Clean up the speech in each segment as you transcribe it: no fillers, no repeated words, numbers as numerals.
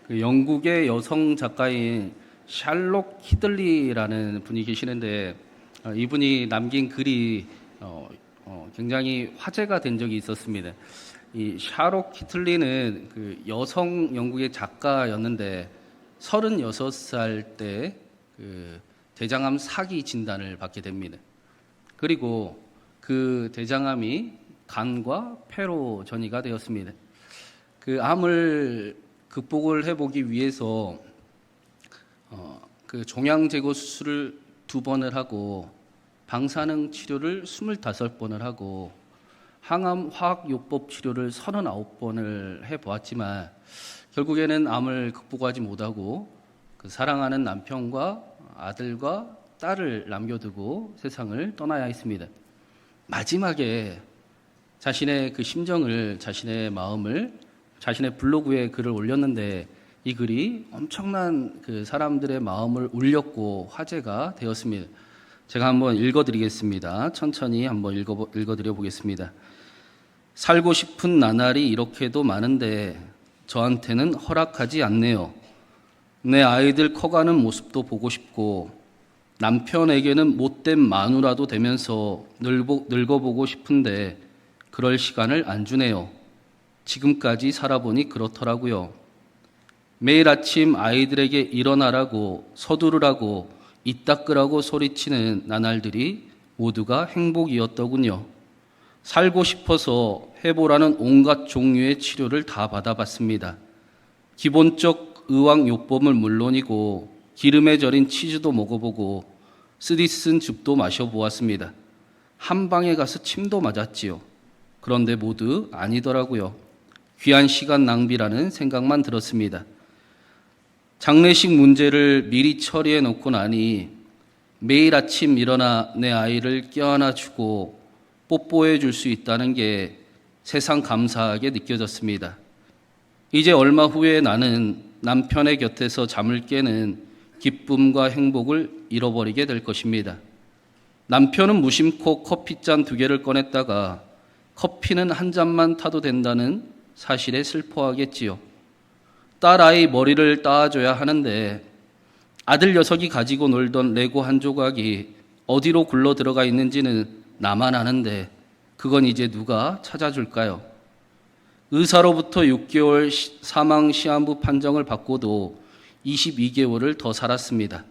그 영국의 여성 작가인 샬롯 키들리라는 분이 계시는데 이분이 남긴 글이 굉장히 화제가 된 적이 있었습니다. 이 샬롯 키들리는 그 여성 영국의 작가였는데 36살 때 그 대장암 사기 진단을 받게 됩니다. 그리고 그 대장암이 간과 폐로 전이가 되었습니다. 그 암을 극복을 해보기 위해서 그 종양 제거 수술을 2번을 하고 방사능 치료를 25번을 하고 항암 화학요법 치료를 39번을 해보았지만 결국에는 암을 극복하지 못하고 그 사랑하는 남편과 아들과 딸을 남겨두고 세상을 떠나야 했습니다. 마지막에 자신의 그 심정을, 자신의 마음을 자신의 블로그에 글을 올렸는데 이 글이 엄청난 그 사람들의 마음을 울렸고 화제가 되었습니다. 제가 한번 읽어드리겠습니다. 천천히 한번 읽어드려 보겠습니다. 살고 싶은 나날이 이렇게도 많은데 저한테는 허락하지 않네요. 내 아이들 커가는 모습도 보고 싶고 남편에게는 못된 마누라도 되면서 늙어보고 싶은데 그럴 시간을 안 주네요. 지금까지 살아보니 그렇더라고요. 매일 아침 아이들에게 일어나라고 서두르라고 입 닦으라고 소리치는 나날들이 모두가 행복이었더군요. 살고 싶어서 해보라는 온갖 종류의 치료를 다 받아봤습니다. 기본적 의왕요법은 물론이고 기름에 절인 치즈도 먹어보고 쓰디쓴 즙도 마셔보았습니다. 한방에 가서 침도 맞았지요. 그런데 모두 아니더라고요. 귀한 시간 낭비라는 생각만 들었습니다. 장례식 문제를 미리 처리해 놓고 나니 매일 아침 일어나 내 아이를 껴안아 주고 뽀뽀해 줄 수 있다는 게 세상 감사하게 느껴졌습니다. 이제 얼마 후에 나는 남편의 곁에서 잠을 깨는 기쁨과 행복을 잃어버리게 될 것입니다. 남편은 무심코 커피잔 2개를 꺼냈다가 커피는 한 잔만 타도 된다는 사실에 슬퍼하겠지요. 딸 아이 머리를 따줘야 하는데 아들 녀석이 가지고 놀던 레고 한 조각이 어디로 굴러 들어가 있는지는 나만 아는데 그건 이제 누가 찾아줄까요? 의사로부터 6개월 사망 시한부 판정을 받고도 22개월을 더 살았습니다.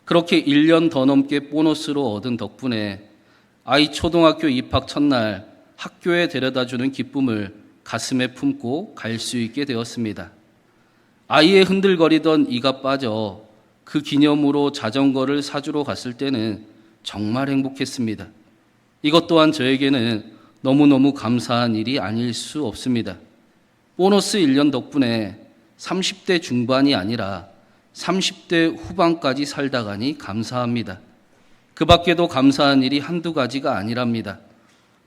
그렇게 1년 더 넘게 보너스로 얻은 덕분에 아이 초등학교 입학 첫날 학교에 데려다주는 기쁨을 가슴에 품고 갈 수 있게 되었습니다. 아이의 흔들거리던 이가 빠져 그 기념으로 자전거를 사주러 갔을 때는 정말 행복했습니다. 이것 또한 저에게는 너무너무 감사한 일이 아닐 수 없습니다. 보너스 1년 덕분에 30대 중반이 아니라 30대 후반까지 살다 가니 감사합니다. 그 밖에도 감사한 일이 한두 가지가 아니랍니다.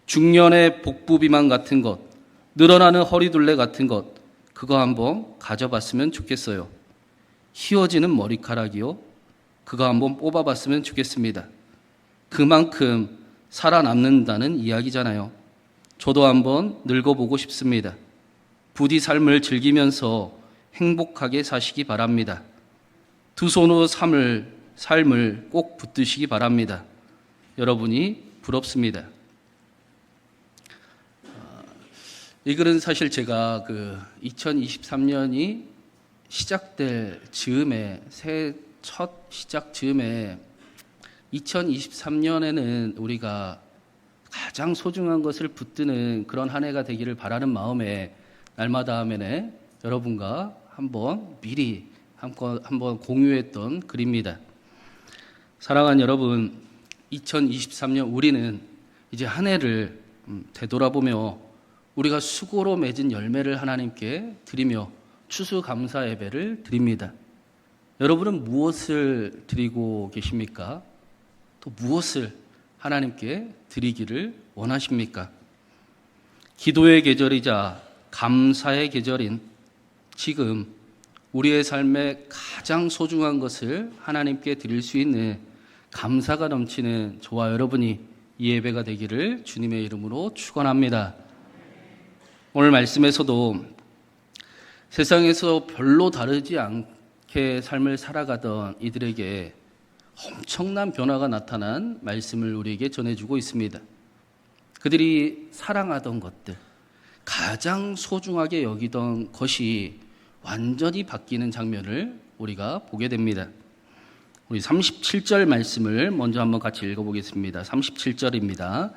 중년의 복부 비만 같은 것, 늘어나는 허리둘레 같은 것, 그거 한번 가져봤으면 좋겠어요. 휘어지는 머리카락이요? 그거 한번 뽑아봤으면 좋겠습니다. 그만큼 살아남는다는 이야기잖아요. 저도 한번 늙어보고 싶습니다. 부디 삶을 즐기면서 행복하게 사시기 바랍니다. 두 손으로 삶을 꼭 붙드시기 바랍니다. 여러분이 부럽습니다. 이 글은 사실 제가 2023년이 시작될 즈음에, 새해 첫 시작 즈음에 2023년에는 우리가 가장 소중한 것을 붙드는 그런 한 해가 되기를 바라는 마음에 날마다 하면에 여러분과 미리 한번 공유했던 글입니다. 사랑하는 여러분, 2023년 우리는 이제 한 해를 되돌아보며 우리가 수고로 맺은 열매를 하나님께 드리며 추수감사 예배를 드립니다. 여러분은 무엇을 드리고 계십니까? 또 무엇을 하나님께 드리기를 원하십니까? 기도의 계절이자 감사의 계절인 지금 우리의 삶에 가장 소중한 것을 하나님께 드릴 수 있는 감사가 넘치는 저와 여러분이 이 예배가 되기를 주님의 이름으로 축원합니다. 오늘 말씀에서도 세상에서 별로 다르지 않게 삶을 살아가던 이들에게 엄청난 변화가 나타난 말씀을 우리에게 전해주고 있습니다. 그들이 사랑하던 것들, 가장 소중하게 여기던 것이 완전히 바뀌는 장면을 우리가 보게 됩니다. 우리 37절 말씀을 먼저 한번 같이 읽어보겠습니다. 37절입니다.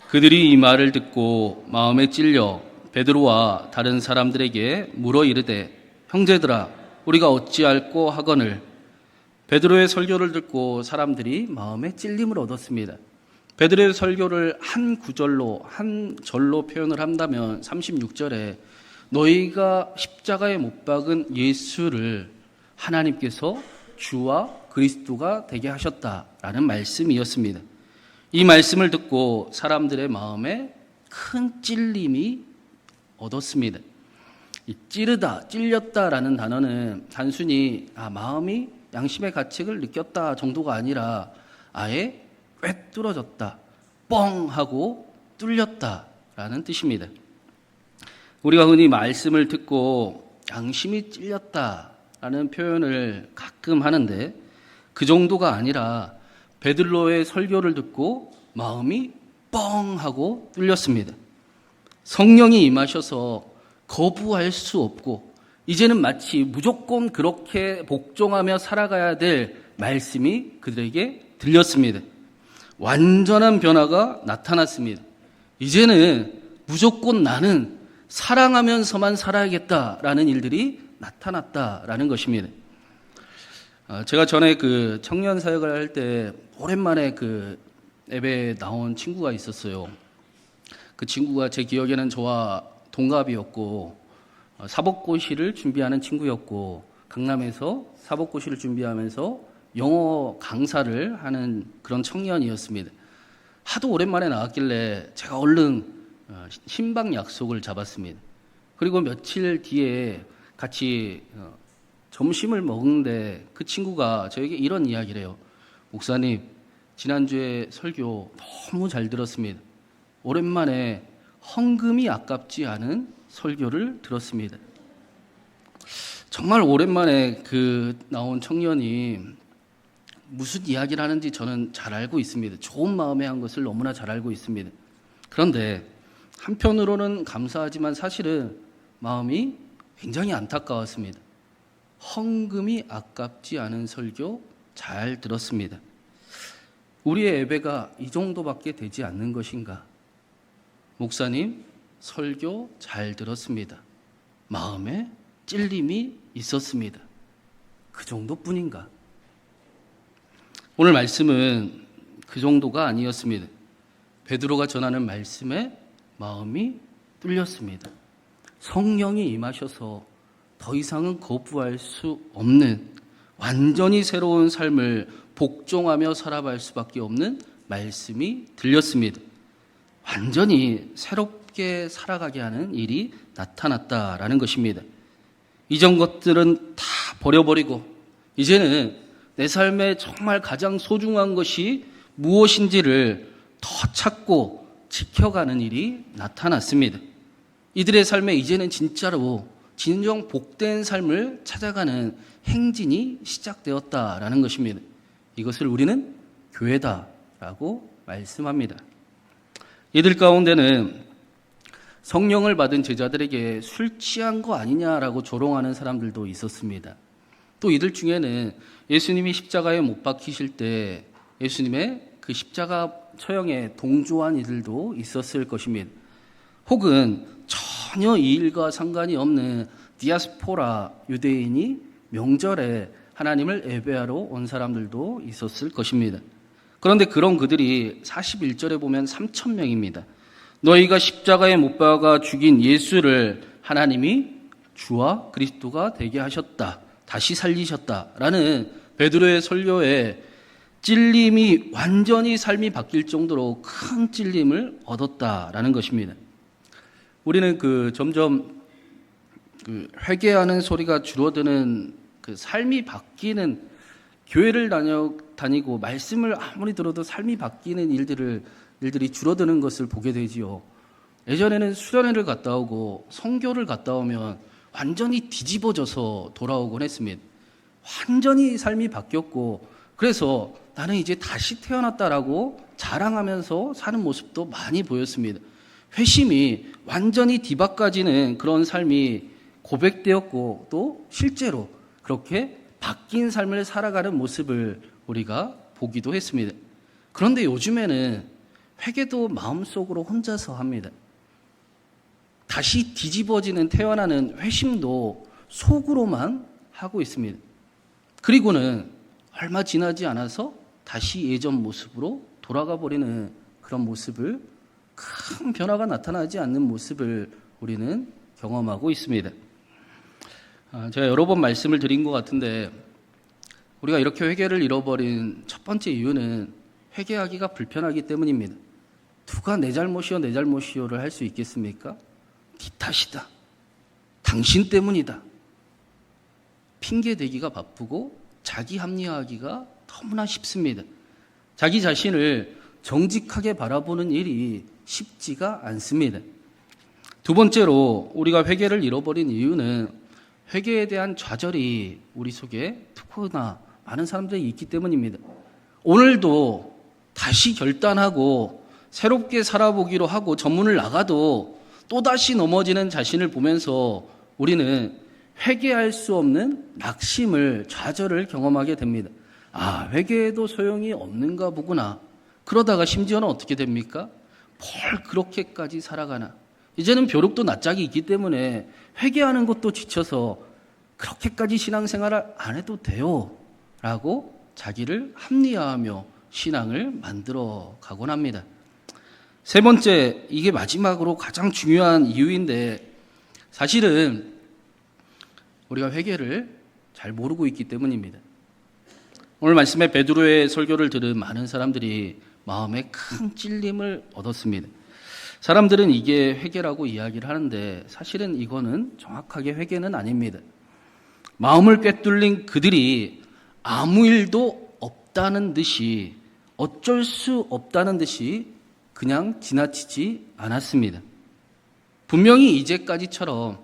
그들이 이 말을 듣고 마음에 찔려 베드로와 다른 사람들에게 물어 이르되 형제들아 우리가 어찌할꼬 하거늘. 베드로의 설교를 듣고 사람들이 마음에 찔림을 얻었습니다. 베드로의 설교를 한 구절로 한 절로 표현을 한다면 36절에 너희가 십자가에 못 박은 예수를 하나님께서 주와 그리스도가 되게 하셨다라는 말씀이었습니다. 이 말씀을 듣고 사람들의 마음에 큰 찔림이 얻었습니다. 이 찌르다, 찔렸다라는 단어는 단순히 마음이 양심의 가책을 느꼈다 정도가 아니라 아예 꿰뚫어졌다, 뻥 하고 뚫렸다라는 뜻입니다. 우리가 흔히 말씀을 듣고 양심이 찔렸다라는 표현을 가끔 하는데 그 정도가 아니라 베드로의 설교를 듣고 마음이 뻥 하고 뚫렸습니다. 성령이 임하셔서 거부할 수 없고 이제는 마치 무조건 그렇게 복종하며 살아가야 될 말씀이 그들에게 들렸습니다. 완전한 변화가 나타났습니다. 이제는 무조건 나는 사랑하면서만 살아야겠다라는 일들이 나타났다라는 것입니다. 제가 전에 그 청년 사역을 할 때 오랜만에 그 예배에 나온 친구가 있었어요. 그 친구가 제 기억에는 저와 동갑이었고 사법고시를 준비하는 친구였고 강남에서 사법고시를 준비하면서 영어 강사를 하는 그런 청년이었습니다. 하도 오랜만에 나왔길래 제가 얼른 신방 약속을 잡았습니다. 그리고 며칠 뒤에 같이 점심을 먹는데 그 친구가 저에게 이런 이야기를 해요. 목사님, 지난주에 설교 너무 잘 들었습니다. 오랜만에 헌금이 아깝지 않은 설교를 들었습니다. 정말 오랜만에 그 나온 청년이 무슨 이야기를 하는지 저는 잘 알고 있습니다. 좋은 마음에 한 것을 너무나 잘 알고 있습니다. 그런데 한편으로는 감사하지만 사실은 마음이 굉장히 안타까웠습니다. 헌금이 아깝지 않은 설교 잘 들었습니다. 우리의 예배가 이 정도밖에 되지 않는 것인가? 목사님, 설교 잘 들었습니다. 마음에 찔림이 있었습니다. 그 정도뿐인가? 오늘 말씀은 그 정도가 아니었습니다. 베드로가 전하는 말씀에 마음이 뚫렸습니다. 성령이 임하셔서 더 이상은 거부할 수 없는 완전히 새로운 삶을 복종하며 살아갈 수밖에 없는 말씀이 들렸습니다. 완전히 새롭게 살아가게 하는 일이 나타났다라는 것입니다. 이전 것들은 다 버려버리고 이제는 내 삶에 정말 가장 소중한 것이 무엇인지를 더 찾고 지켜가는 일이 나타났습니다. 이들의 삶에 이제는 진짜로 진정 복된 삶을 찾아가는 행진이 시작되었다라는 것입니다. 이것을 우리는 교회다라고 말씀합니다. 이들 가운데는 성령을 받은 제자들에게 술 취한 거 아니냐라고 조롱하는 사람들도 있었습니다. 또 이들 중에는 예수님이 십자가에 못 박히실 때 예수님의 그 십자가 처형에 동조한 이들도 있었을 것입니다. 혹은 전혀 이 일과 상관이 없는 디아스포라 유대인이 명절에 하나님을 예배하러 온 사람들도 있었을 것입니다. 그런데 그런 그들이 41절에 보면 3,000명입니다. 너희가 십자가에 못 박아 죽인 예수를 하나님이 주와 그리스도가 되게 하셨다. 다시 살리셨다라는 베드로의 설교에 찔림이 완전히 삶이 바뀔 정도로 큰 찔림을 얻었다라는 것입니다. 우리는 점점 회개하는 소리가 줄어드는 삶이 바뀌는 교회를 다니고 말씀을 아무리 들어도 삶이 바뀌는 일들이 줄어드는 것을 보게 되지요. 예전에는 수련회를 갔다 오고 성교를 갔다 오면 완전히 뒤집어져서 돌아오곤 했습니다. 완전히 삶이 바뀌었고, 그래서 나는 이제 다시 태어났다라고 자랑하면서 사는 모습도 많이 보였습니다. 회심이 완전히 뒤바꿔지는 그런 삶이 고백되었고, 또 실제로 그렇게 바뀐 삶을 살아가는 모습을 우리가 보기도 했습니다. 그런데 요즘에는 회개도 마음속으로 혼자서 합니다. 다시 뒤집어지는 태어나는 회심도 속으로만 하고 있습니다. 그리고는 얼마 지나지 않아서 다시 예전 모습으로 돌아가 버리는 그런 모습을, 큰 변화가 나타나지 않는 모습을 우리는 경험하고 있습니다. 제가 여러 번 말씀을 드린 것 같은데, 우리가 이렇게 회개를 잃어버린 첫 번째 이유는 회개하기가 불편하기 때문입니다. 누가 내 잘못이요를 할 수 있겠습니까? 네 탓이다. 당신 때문이다. 핑계대기가 바쁘고 자기 합리화하기가 너무나 쉽습니다. 자기 자신을 정직하게 바라보는 일이 쉽지가 않습니다. 두 번째로 우리가 회개를 잃어버린 이유는 회개에 대한 좌절이 우리 속에 특히나 많은 사람들이 있기 때문입니다. 오늘도 다시 결단하고 새롭게 살아보기로 하고 전문을 나가도 또다시 넘어지는 자신을 보면서 우리는 회개할 수 없는 낙심을, 좌절을 경험하게 됩니다. 회개해도 소용이 없는가 보구나. 그러다가 심지어는 어떻게 됩니까? 뭘 그렇게까지 살아가나. 이제는 벼룩도 낯짝이 있기 때문에 회개하는 것도 지쳐서 그렇게까지 신앙생활을 안 해도 돼요 라고 자기를 합리화하며 신앙을 만들어 가곤 합니다. 세 번째, 이게 마지막으로 가장 중요한 이유인데, 사실은 우리가 회개를 잘 모르고 있기 때문입니다. 오늘 말씀에 베드로의 설교를 들은 많은 사람들이 마음에 큰 찔림을 얻었습니다. 사람들은 이게 회개라고 이야기를 하는데 사실은 이거는 정확하게 회개는 아닙니다. 마음을 꿰뚫린 그들이 아무 일도 없다는 듯이, 어쩔 수 없다는 듯이 그냥 지나치지 않았습니다. 분명히 이제까지처럼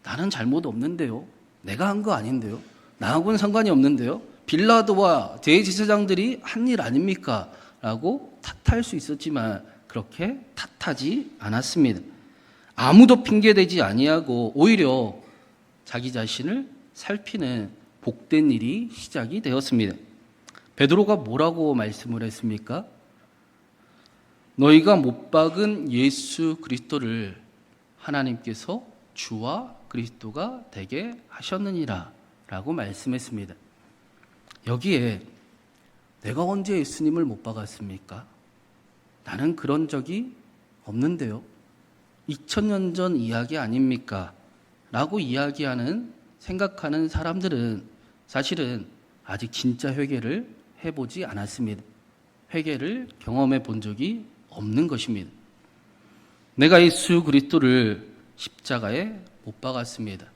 나는 잘못 없는데요, 내가 한 거 아닌데요, 나하고는 상관이 없는데요, 빌라도와 대제사장들이 한 일 아닙니까? 라고 탓할 수 있었지만 그렇게 탓하지 않았습니다. 아무도 핑계대지 아니하고 오히려 자기 자신을 살피는 복된 일이 시작이 되었습니다. 베드로가 뭐라고 말씀을 했습니까? 너희가 못 박은 예수 그리스도를 하나님께서 주와 그리스도가 되게 하셨느니라 라고 말씀했습니다. 여기에 내가 언제 예수님을 못 박았습니까? 나는 그런 적이 없는데요. 2000년 전 이야기 아닙니까? 라고 생각하는 사람들은 사실은 아직 진짜 회개를 해보지 않았습니다. 회개를 경험해 본 적이 없는 것입니다. 내가 예수 그리스도를 십자가에 못 박았습니다.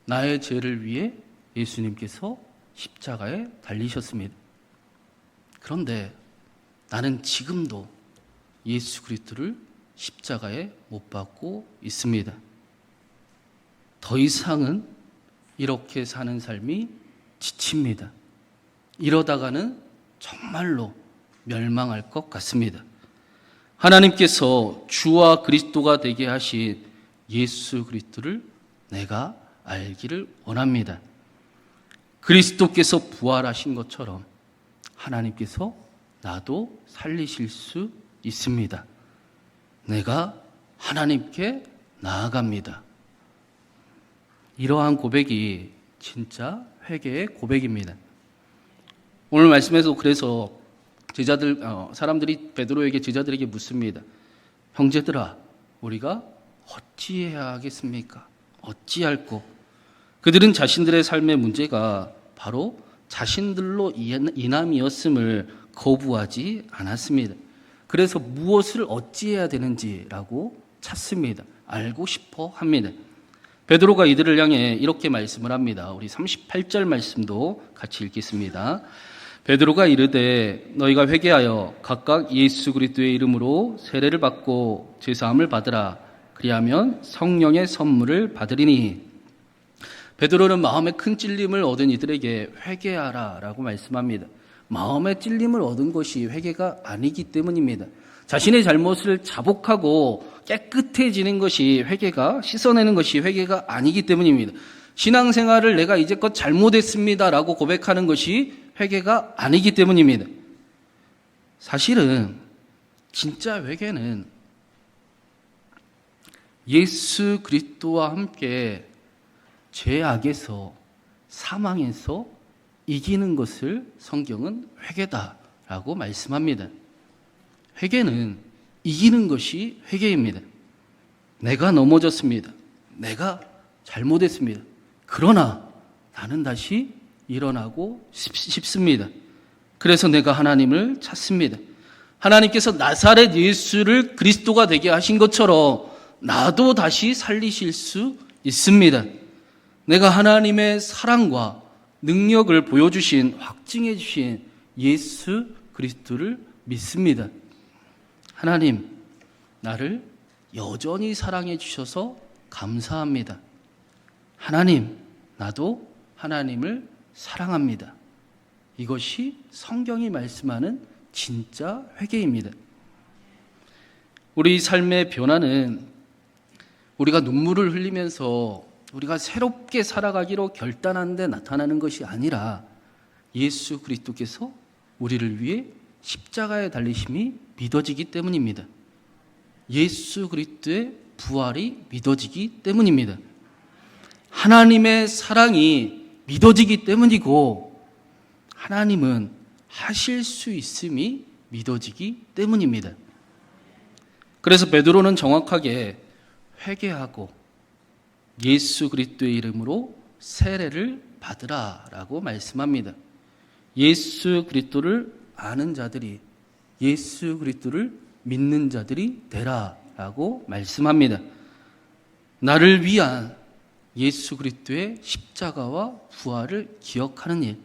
나의 죄를 위해 예수님께서 십자가에 달리셨습니다. 그런데 나는 지금도 예수 그리스도를 십자가에 못 박고 있습니다. 더 이상은 이렇게 사는 삶이 지칩니다. 이러다가는 정말로 멸망할 것 같습니다. 하나님께서 주와 그리스도가 되게 하신 예수 그리스도를 내가 알기를 원합니다. 그리스도께서 부활하신 것처럼 하나님께서 나도 살리실 수 있습니다. 내가 하나님께 나아갑니다. 이러한 고백이 진짜 회개의 고백입니다. 오늘 말씀에서 그래서 사람들이 베드로에게, 제자들에게 묻습니다. 형제들아, 우리가 어찌해야 하겠습니까? 어찌할꼬? 그들은 자신들의 삶의 문제가 바로 자신들로 인함이었음을 거부하지 않았습니다. 그래서 무엇을 어찌해야 되는지라고 찾습니다. 알고 싶어 합니다. 베드로가 이들을 향해 이렇게 말씀을 합니다. 우리 38절 말씀도 같이 읽겠습니다. 베드로가 이르되 너희가 회개하여 각각 예수 그리스도의 이름으로 세례를 받고 제사함을 받으라. 그리하면 성령의 선물을 받으리니 베드로는 마음에 큰 찔림을 얻은 이들에게 회개하라 라고 말씀합니다. 마음에 찔림을 얻은 것이 회개가 아니기 때문입니다. 자신의 잘못을 자복하고 깨끗해지는 것이 회개가, 씻어내는 것이 회개가 아니기 때문입니다. 신앙생활을 내가 이제껏 잘못했습니다 라고 고백하는 것이 회개가 아니기 때문입니다. 사실은 진짜 회개는 예수 그리스도와 함께 죄악에서, 사망에서 이기는 것을 성경은 회개다라고 말씀합니다. 회개는 이기는 것이 회개입니다. 내가 넘어졌습니다. 내가 잘못했습니다. 그러나 나는 다시 일어나고 싶습니다. 그래서 내가 하나님을 찾습니다. 하나님께서 나사렛 예수를 그리스도가 되게 하신 것처럼 나도 다시 살리실 수 있습니다. 내가 하나님의 사랑과 능력을 보여주신, 확증해 주신 예수 그리스도를 믿습니다. 하나님, 나를 여전히 사랑해 주셔서 감사합니다. 하나님, 나도 하나님을 사랑합니다. 이것이 성경이 말씀하는 진짜 회개입니다. 우리 삶의 변화는 우리가 눈물을 흘리면서 우리가 새롭게 살아가기로 결단한 데 나타나는 것이 아니라 예수 그리스도께서 우리를 위해 십자가에 달리심이 믿어지기 때문입니다. 예수 그리스도의 부활이 믿어지기 때문입니다. 하나님의 사랑이 믿어지기 때문이고 하나님은 하실 수 있음이 믿어지기 때문입니다. 그래서 베드로는 정확하게 회개하고 예수 그리스도의 이름으로 세례를 받으라라고 말씀합니다. 예수 그리스도를 아는 자들이, 예수 그리스도를 믿는 자들이 되라라고 말씀합니다. 나를 위한 예수 그리스도의 십자가와 부활을 기억하는 일,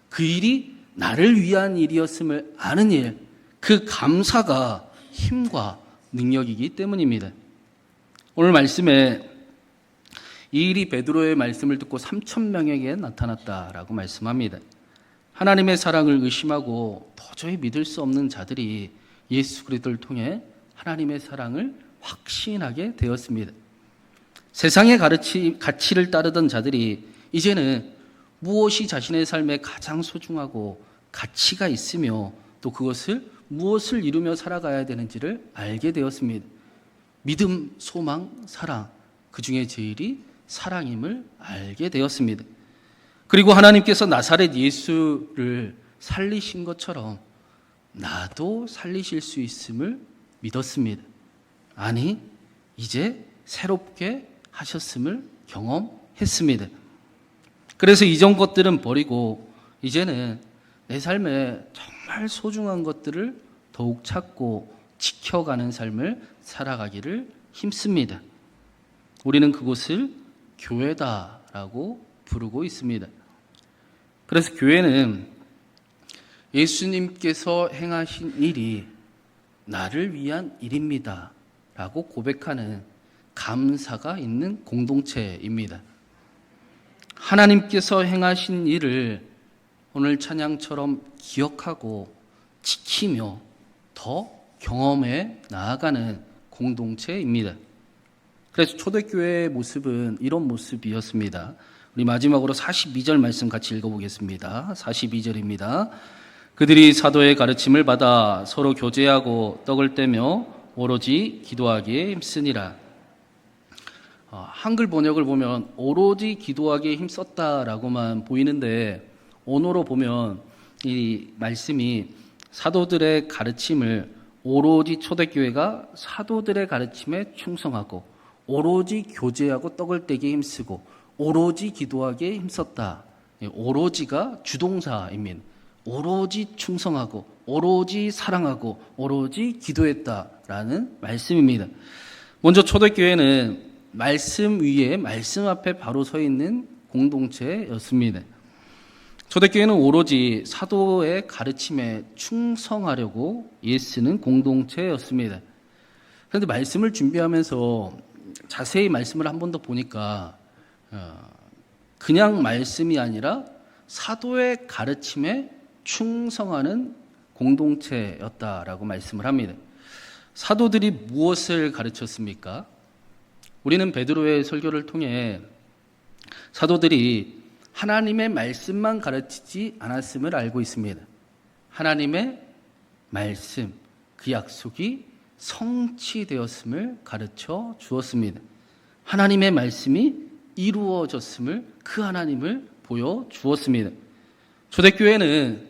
그 일이 나를 위한 일이었음을 아는 일, 그 감사가 힘과 능력이기 때문입니다. 오늘 말씀에 이 일이 베드로의 말씀을 듣고 3,000명에게 나타났다라고 말씀합니다. 하나님의 사랑을 의심하고 도저히 믿을 수 없는 자들이 예수 그리스도를 통해 하나님의 사랑을 확신하게 되었습니다. 세상의 가치를 따르던 자들이 이제는 무엇이 자신의 삶에 가장 소중하고 가치가 있으며 또 그것을 무엇을 이루며 살아가야 되는지를 알게 되었습니다. 믿음, 소망, 사랑, 그 중에 제일이 사랑임을 알게 되었습니다. 그리고 하나님께서 나사렛 예수를 살리신 것처럼 나도 살리실 수 있음을 믿었습니다. 아니, 이제 새롭게 하셨음을 경험했습니다. 그래서 이전 것들은 버리고 이제는 내 삶에 정말 소중한 것들을 더욱 찾고 지켜가는 삶을 살아가기를 힘씁니다. 우리는 그곳을 교회다라고 부르고 있습니다. 그래서 교회는 예수님께서 행하신 일이 나를 위한 일입니다 라고 고백하는 감사가 있는 공동체입니다. 하나님께서 행하신 일을 오늘 찬양처럼 기억하고 지키며 더 경험해 나아가는 공동체입니다. 그래서 초대교회의 모습은 이런 모습이었습니다. 우리 마지막으로 42절 말씀 같이 읽어보겠습니다. 42절입니다. 그들이 사도의 가르침을 받아 서로 교제하고 떡을 떼며 오로지 기도하기에 힘쓰니라. 한글 번역을 보면 오로지 기도하기에 힘썼다라고만 보이는데 언어로 보면 이 말씀이 사도들의 가르침을 오로지 초대교회가 사도들의 가르침에 충성하고 오로지 교제하고 떡을 떼기에 힘쓰고 오로지 기도하기에 힘썼다. 오로지가 주동사입니다. 오로지 충성하고 오로지 사랑하고 오로지 기도했다라는 말씀입니다. 먼저 초대교회는 말씀 위에 말씀 앞에 바로 서 있는 공동체였습니다. 초대교회는 오로지 사도의 가르침에 충성하려고 애쓰는 공동체였습니다. 그런데 말씀을 준비하면서 자세히 말씀을 한 번 더 보니까 그냥 말씀이 아니라 사도의 가르침에 충성하는 공동체였다라고 말씀을 합니다. 사도들이 무엇을 가르쳤습니까? 우리는 베드로의 설교를 통해 사도들이 하나님의 말씀만 가르치지 않았음을 알고 있습니다. 하나님의 말씀, 그 약속이 성취되었음을 가르쳐 주었습니다. 하나님의 말씀이 이루어졌음을, 그 하나님을 보여주었습니다. 초대교회는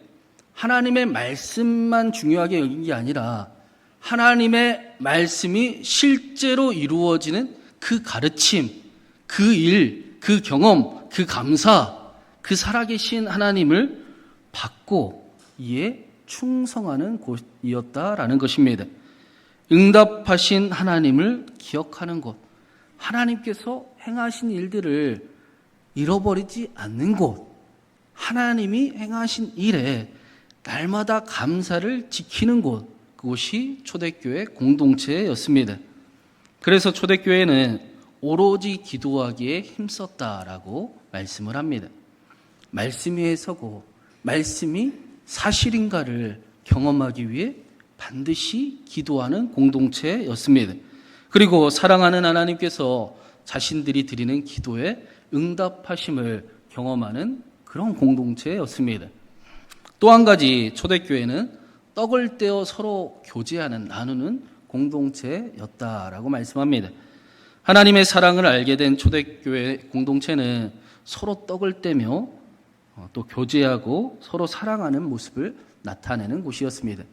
하나님의 말씀만 중요하게 여긴 게 아니라 하나님의 말씀이 실제로 이루어지는 그 가르침, 그 일, 그 경험, 그 감사, 그 살아계신 하나님을 받고 이에 충성하는 곳이었다라는 것입니다. 응답하신 하나님을 기억하는 곳, 하나님께서 행하신 일들을 잃어버리지 않는 곳, 하나님이 행하신 일에 날마다 감사를 지키는 곳, 그곳이 초대교회 공동체였습니다. 그래서 초대교회는 오로지 기도하기에 힘썼다라고 말씀을 합니다. 말씀 위에 서고 말씀이 사실인가를 경험하기 위해 반드시 기도하는 공동체였습니다. 그리고 사랑하는 하나님께서 자신들이 드리는 기도에 응답하심을 경험하는 그런 공동체였습니다. 또 한 가지 초대교회는 떡을 떼어 서로 교제하는, 나누는 공동체였다라고 말씀합니다. 하나님의 사랑을 알게 된 초대교회 공동체는 서로 떡을 떼며 또 교제하고 서로 사랑하는 모습을 나타내는 곳이었습니다.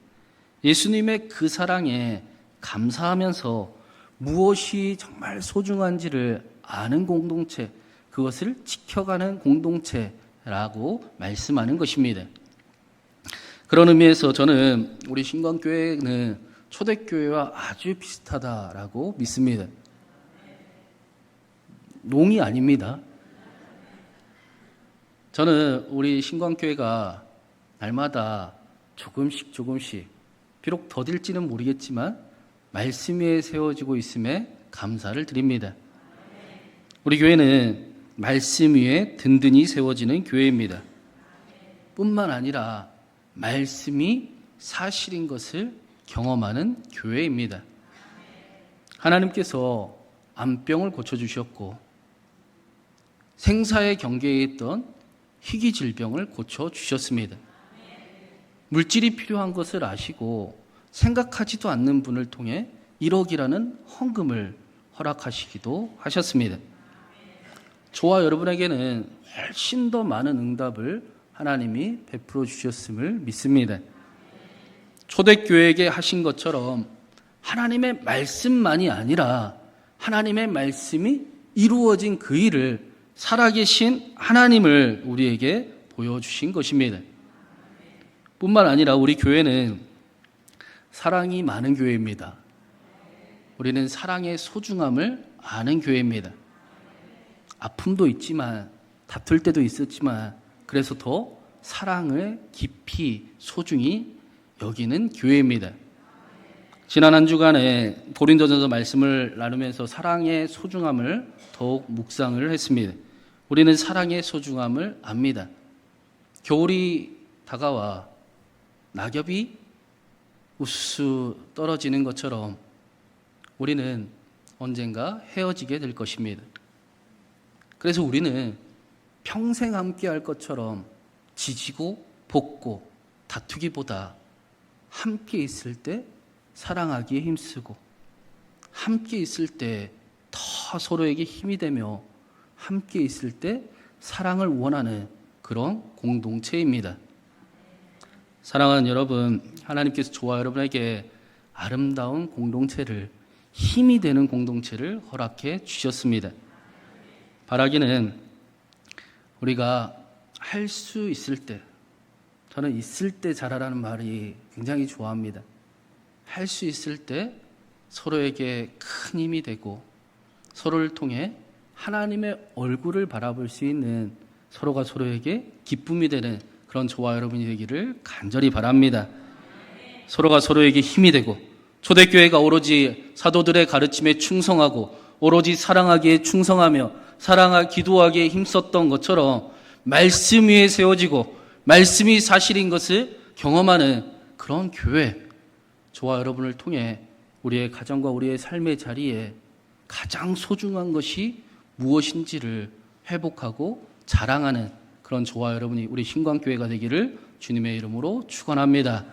예수님의 그 사랑에 감사하면서 무엇이 정말 소중한지를 아는 공동체, 그것을 지켜가는 공동체라고 말씀하는 것입니다. 그런 의미에서 저는 우리 신광교회는 초대교회와 아주 비슷하다라고 믿습니다. 농이 아닙니다. 저는 우리 신광교회가 날마다 조금씩 비록 더딜지는 모르겠지만 말씀 위에 세워지고 있음에 감사를 드립니다. 우리 교회는 말씀 위에 든든히 세워지는 교회입니다. 뿐만 아니라 말씀이 사실인 것을 경험하는 교회입니다. 하나님께서 암병을 고쳐주셨고 생사의 경계에 있던 희귀질병을 고쳐주셨습니다. 물질이 필요한 것을 아시고 생각하지도 않는 분을 통해 1억이라는 헌금을 허락하시기도 하셨습니다. 저와 여러분에게는 훨씬 더 많은 응답을 하나님이 베풀어 주셨음을 믿습니다. 초대교회에게 하신 것처럼 하나님의 말씀만이 아니라 하나님의 말씀이 이루어진 그 일을 살아계신 하나님을 우리에게 보여주신 것입니다. 뿐만 아니라 우리 교회는 사랑이 많은 교회입니다. 우리는 사랑의 소중함을 아는 교회입니다. 아픔도 있지만 다툴 때도 있었지만 그래서 더 사랑을 깊이 소중히 여기는 교회입니다. 지난 한 주간에 고린도전서 말씀을 나누면서 사랑의 소중함을 더욱 묵상을 했습니다. 우리는 사랑의 소중함을 압니다. 겨울이 다가와 낙엽이 우수수 떨어지는 것처럼 우리는 언젠가 헤어지게 될 것입니다. 그래서 우리는 평생 함께 할 것처럼 지지고 볶고 다투기보다 함께 있을 때 사랑하기에 힘쓰고 함께 있을 때 더 서로에게 힘이 되며 함께 있을 때 사랑을 원하는 그런 공동체입니다. 사랑하는 여러분, 하나님께서 저와 여러분에게 아름다운 공동체를, 힘이 되는 공동체를 허락해 주셨습니다. 바라기는 우리가 할 수 있을 때, 저는 있을 때 잘하라는 말이 굉장히 좋아합니다. 할 수 있을 때 서로에게 큰 힘이 되고 서로를 통해 하나님의 얼굴을 바라볼 수 있는, 서로가 서로에게 기쁨이 되는 그런 저와 여러분이 되기를 간절히 바랍니다. 서로가 서로에게 힘이 되고 초대교회가 오로지 사도들의 가르침에 충성하고 오로지 사랑하기에 충성하며 기도하기에 힘썼던 것처럼 말씀 위에 세워지고 말씀이 사실인 것을 경험하는 그런 교회, 저와 여러분을 통해 우리의 가정과 우리의 삶의 자리에 가장 소중한 것이 무엇인지를 회복하고 자랑하는 그런 저와 여러분이 우리 신광교회가 되기를 주님의 이름으로 축원합니다.